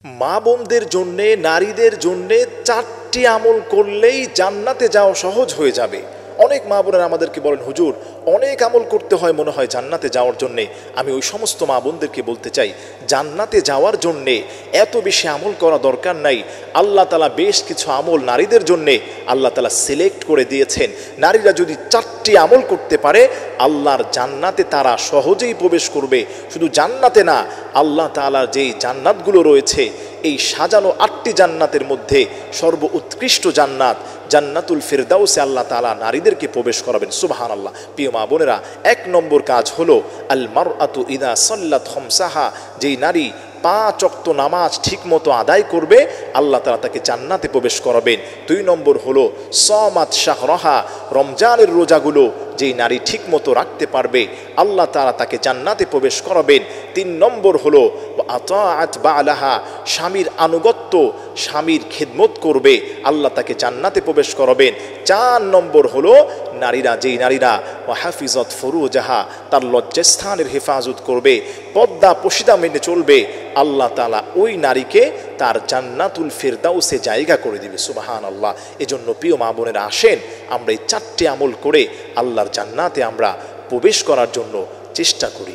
মা বোনদের জন্যে, নারীদের জন্যে 4টি আমল করলেই জান্নাতে যাওয়া সহজ হয়ে যাবে। অনেক মা বোনেরা আমাদেরকে বলেন, হুজুর অনেক আমল করতে হয় মনে হয় জান্নাতে যাওয়ার জন্যে। আমি ওই সমস্ত মা বোনদেরকে বলতে চাই, জান্নাতে যাওয়ার জন্যে এত বেশি আমল করা দরকার নাই। আল্লাহ তাআলা বেশ কিছু আমল নারীদের জন্যে আল্লাহ তাআলা সিলেক্ট করে দিয়েছেন। নারীরা যদি 4টি আমল করতে পারে, আল্লাহর জান্নাতে তারা সহজেই প্রবেশ করবে। শুধু জান্নাতে না, আল্লাহ তাআলার যেই জান্নাতগুলো রয়েছে, এই সাজানো 8টি জান্নাতের মধ্যে সর্বোৎকৃষ্ট জান্নাত জান্নাতুল ফিরদাউসে আল্লাহ তাআলা নারীদেরকে প্রবেশ করাবেন। সুবহানাল্লাহ। প্রিয় মা বোনেরা, 1 নম্বর কাজ হলো আল মারআতু ইযা সাল্লাত খামসাহা, যেই নারী 5 ওয়াক্ত নামাজ ঠিকমতো আদায় করবে, আল্লাহ তাআলা তাকে জান্নাতে প্রবেশ করাবেন। 2 নম্বর হলো সামাত শাহরাহা, রমজানের রোজাগুলো যেই নারী ঠিকমতো রাখতে পারবে, আল্লাহ তাআলা তাকে জান্নাতে প্রবেশ করাবেন। 3 নম্বর হলো আতাআত বালাহা, স্বামীর আনুগত্য, স্বামীর খিদমত করবে, আল্লাহ তাকে জান্নাতে প্রবেশ করাবেন। 4 নম্বর হলো যেই নারীরা হাফিজত ফুরুজাহা, তার লজ্জাস্থানের হেফাজত করবে, পর্দা পশিদা মেনে চলবে, আল্লাহ তাআলা ওই নারীকে তার জান্নাতুল ফিরদাউসে জায়গা করে দিবে। সুবহানাল্লাহ। এজন্য প্রিয় মা বোনেরা, আসেন আমরা এই 4টি আমল করে আল্লাহর জান্নাতে আমরা প্রবেশ করার জন্য চেষ্টা করি।